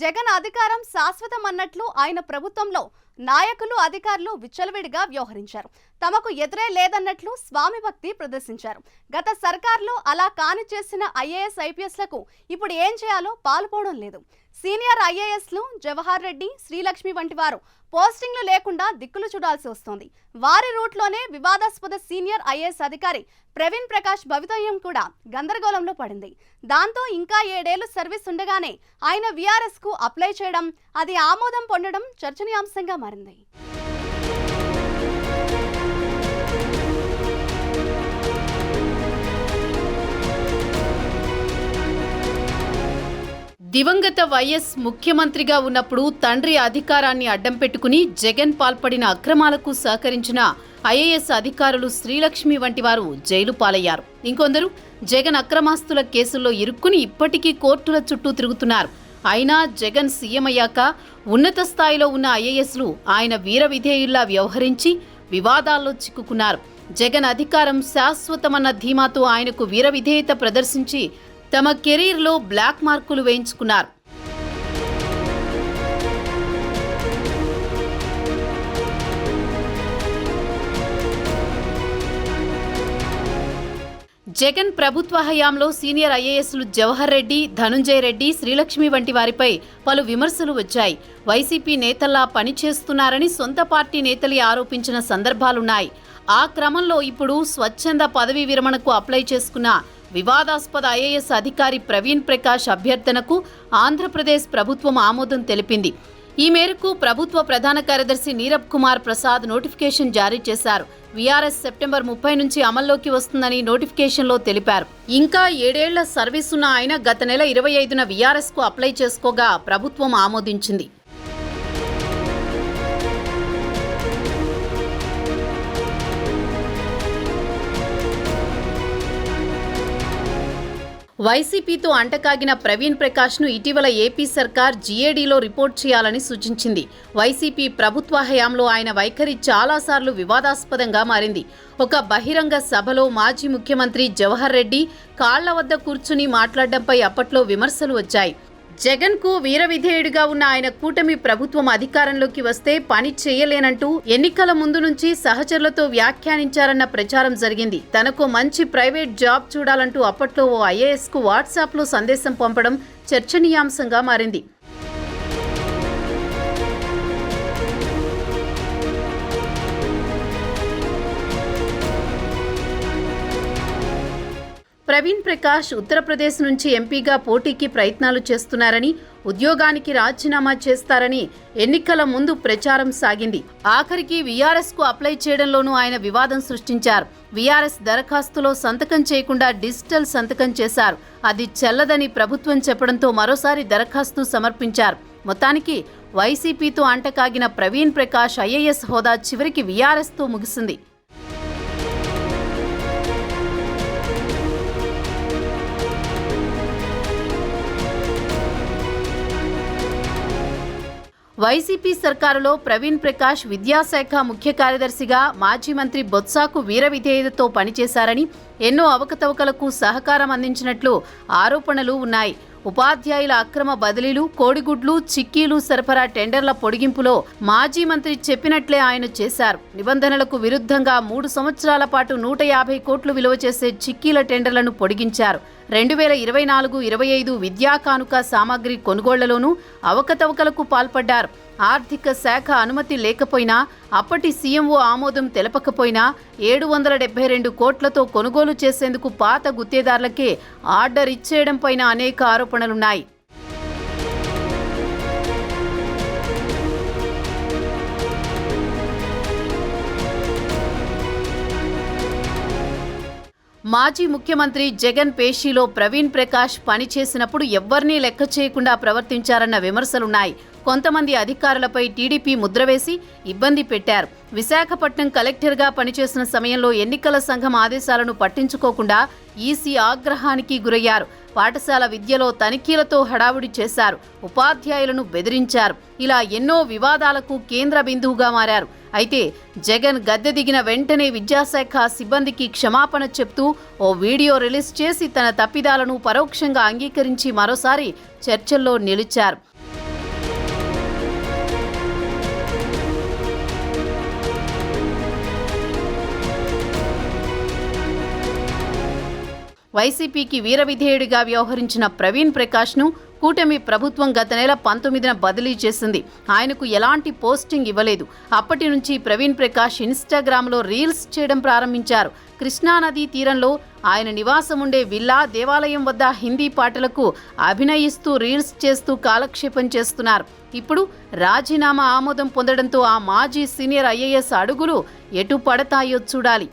జగన్ అధికారం శాశ్వతం అన్నట్లు ఆయన ప్రభుత్వంలో నాయకులు అధికారులు విచ్చలవిడిగా వ్యవహరించారు. తమకు ఎదురే లేదన్నట్లు స్వామి భక్తి ప్రదర్శించారు. గత సర్కార్లో అలా కాని చేసిన ఐఏఎస్ ఐపీఎస్లకు ఇప్పుడు ఏం చేయాలో పాలుపోవడం లేదు. సీనియర్ ఐఏఎస్లు జవహర్ రెడ్డి, శ్రీలక్ష్మి వంటి వారు పోస్టింగ్లు లేకుండా దిక్కులు చూడాల్సి వస్తోంది. వారి రూట్లోనే వివాదాస్పద సీనియర్ ఐఏఎస్ అధికారి ప్రవీణ్ ప్రకాష్ భవితవ్యం కూడా గందరగోళంలో పడింది. దాంతో ఇంకా 7 ఏళ్లు సర్వీస్ ఉండగానే ఆయన వీఆర్ఎస్ కు అప్లై చేయడం, అది ఆమోదం పొందడం చర్చనీయాంశంగా మారింది. దివంగత వైఎస్ ముఖ్యమంత్రిగా ఉన్నప్పుడు తండ్రి అధికారాన్ని అడ్డం పెట్టుకుని జగన్ పాల్పడిన అక్రమాలకు సహకరించిన ఐఏఎస్ అధికారులు శ్రీలక్ష్మి వంటి వారు జైలు పాలయ్యారు. ఇంకొందరు జగన్ అక్రమాస్తుల కేసుల్లో ఇరుక్కుని ఇప్పటికీ కోర్టుల చుట్టూ తిరుగుతున్నారు. అయినా జగన్ సీఎం అయ్యాక ఉన్నత స్థాయిలో ఉన్న ఐఏఎస్లు ఆయన వీర విధేయుల్లా వ్యవహరించి వివాదాల్లో చిక్కుకున్నారు. జగన్ అధికారం శాశ్వతమన్న ధీమాతో ఆయనకు వీర విధేయత ప్రదర్శించి తమ కెరీర్లో బ్లాక్ మార్కులు వేయించుకున్నారు. జగన్ ప్రభుత్వ హయాంలో సీనియర్ ఐఏఎస్లు జవహర్ రెడ్డి, ధనుంజయ రెడ్డి, శ్రీలక్ష్మి వంటి వారిపై పలు విమర్శలు వచ్చాయి. వైసీపీ నేతల్లా పనిచేస్తున్నారని సొంత పార్టీ నేతలే ఆరోపించిన సందర్భాలున్నాయి. ఆ క్రమంలో ఇప్పుడు స్వచ్ఛంద పదవీ విరమణకు అప్లై చేసుకున్న వివాదాస్పద ఐఏఎస్ అధికారి ప్రవీణ్ ప్రకాష్ అభ్యర్థనకు ఆంధ్రప్రదేశ్ ప్రభుత్వం ఆమోదం తెలిపింది. ఈ మేరకు ప్రభుత్వ ప్రధాన కార్యదర్శి నీరబ్ కుమార్ ప్రసాద్ నోటిఫికేషన్ జారీ చేశారు. వీఆర్ఎస్ సెప్టెంబర్ 30 నుంచి అమల్లోకి వస్తుందని నోటిఫికేషన్లో తెలిపారు. ఇంకా 7 ఏళ్ల సర్వీసున్న ఆయన గత నెల 25న వీఆర్ఎస్ కు అప్లై చేసుకోగా ప్రభుత్వం ఆమోదించింది. వైసీపీతో అంటకాగిన ప్రవీణ్ ప్రకాష్ను ఇటీవల ఏపీ సర్కార్ జీఏడీలో రిపోర్ట్ చేయాలని సూచించింది. వైసీపీ ప్రభుత్వ హయాంలో ఆయన వైఖరి చాలాసార్లు వివాదాస్పదంగా మారింది. ఒక బహిరంగ సభలో మాజీ ముఖ్యమంత్రి జవహర్ రెడ్డి కాళ్ల వద్ద కూర్చుని మాట్లాడడంపై అప్పట్లో విమర్శలు వచ్చాయి. జగన్కు వీర విధేయుడిగా ఉన్న ఆయన కూటమి ప్రభుత్వం అధికారంలోకి వస్తే పని చేయలేనంటూ ఎన్నికల ముందు నుంచి సహచరులతో వ్యాఖ్యానించారన్న ప్రచారం జరిగింది. తనకు మంచి ప్రైవేట్ జాబ్ చూడాలంటూ అప్పట్లో ఓ ఐఏఎస్కు వాట్సాప్లో సందేశం పంపడం చర్చనీయాంశంగా మారింది. ప్రవీణ్ ప్రకాష్ ఉత్తరప్రదేశ్ నుంచి ఎంపీగా పోటీకి ప్రయత్నాలు చేస్తున్నారని, ఉద్యోగానికి రాజీనామా చేస్తారని ఎన్నికల ముందు ప్రచారం సాగింది. ఆఖరికి వీఆర్ఎస్ కు అప్లై చేయడంలోనూ ఆయన వివాదం సృష్టించారు. వీఆర్ఎస్ దరఖాస్తులో సంతకం చేయకుండా డిజిటల్ సంతకం చేశారు. అది చెల్లదని ప్రభుత్వం చెప్పడంతో మరోసారి దరఖాస్తు సమర్పించారు. మొత్తానికి వైసీపీతో అంటకాగిన ప్రవీణ్ ప్రకాష్ ఐఏఎస్ హోదా చివరికి వీఆర్ఎస్తో ముగిసింది. వైసీపీ సర్కారులో ప్రవీణ్ ప్రకాష్ విద్యాశాఖ ముఖ్య కార్యదర్శిగా మాజీ మంత్రి బొత్సాకు వీర విధేయతతో పనిచేశారని, ఎన్నో అవకతవకలకు సహకారం అందించినట్లు ఆరోపణలు ఉన్నాయి. ఉపాధ్యాయుల అక్రమ బదిలీలు, కోడిగుడ్లు, చిక్కీలు సరఫరా టెండర్ల పొడిగింపులో మాజీ మంత్రి చెప్పినట్లే ఆయన చేశారు. నిబంధనలకు విరుద్ధంగా 3 సంవత్సరాల పాటు 150 కోట్లు విలువ చేసే చిక్కీల టెండర్లను పొడిగించారు. 2024-25 విద్యా కానుక సామాగ్రి కొనుగోళ్లలోనూ అవకతవకలకు పాల్పడ్డారు. ఆర్థిక శాఖ అనుమతి లేకపోయినా, అప్పటి సీఎంఓ ఆమోదం తెలపకపోయినా 772 కోట్లతో కొనుగోలు చేసేందుకు పాత గుత్తేదారులకే ఆర్డర్ ఇచ్చేయడంపైన అనేక ఆరోపణలున్నాయి. మాజీ ముఖ్యమంత్రి జగన్ పేషీలో ప్రవీణ్ ప్రకాష్ పనిచేసినప్పుడు ఎవ్వర్నీ లెక్క చేయకుండా ప్రవర్తించారన్న విమర్శలున్నాయి. కొంతమంది అధికారులపై టీడీపీ ముద్రవేసి ఇబ్బంది పెట్టారు. విశాఖపట్నం కలెక్టర్గా పనిచేసిన సమయంలో ఎన్నికల సంఘం ఆదేశాలను పట్టించుకోకుండా ఈసీ ఆగ్రహానికి గురయ్యారు. పాఠశాల విద్యలో తనిఖీలతో హడావుడి చేశారు. ఉపాధ్యాయులను బెదిరించారు. ఇలా ఎన్నో వివాదాలకు కేంద్ర బిందువుగా మారారు. అయితే జగన్ గద్దె దిగిన వెంటనే విద్యాశాఖ సిబ్బందికి క్షమాపణ చెప్తూ ఓ వీడియో రిలీజ్ చేసి తన తప్పిదాలను పరోక్షంగా అంగీకరించి మరోసారి చర్చల్లో నిలిచారు. వైసీపీకి వీర విధేయుడిగా వ్యవహరించిన ప్రవీణ్ ప్రకాష్ను కూటమి ప్రభుత్వం గత నెల 19న బదిలీ చేసింది. ఆయనకు ఎలాంటి పోస్టింగ్ ఇవ్వలేదు. అప్పటి నుంచి ప్రవీణ్ ప్రకాష్ ఇన్స్టాగ్రామ్లో రీల్స్ చేయడం ప్రారంభించారు. కృష్ణానదీ తీరంలో ఆయన నివాసం ఉండే విల్లా, దేవాలయం వద్ద హిందీ పాటలకు అభినయిస్తూ రీల్స్ చేస్తూ కాలక్షేపం చేస్తున్నారు. ఇప్పుడు రాజీనామా ఆమోదం పొందడంతో ఆ మాజీ సీనియర్ ఐఏఎస్ అడుగులు ఎటు పడతాయో చూడాలి.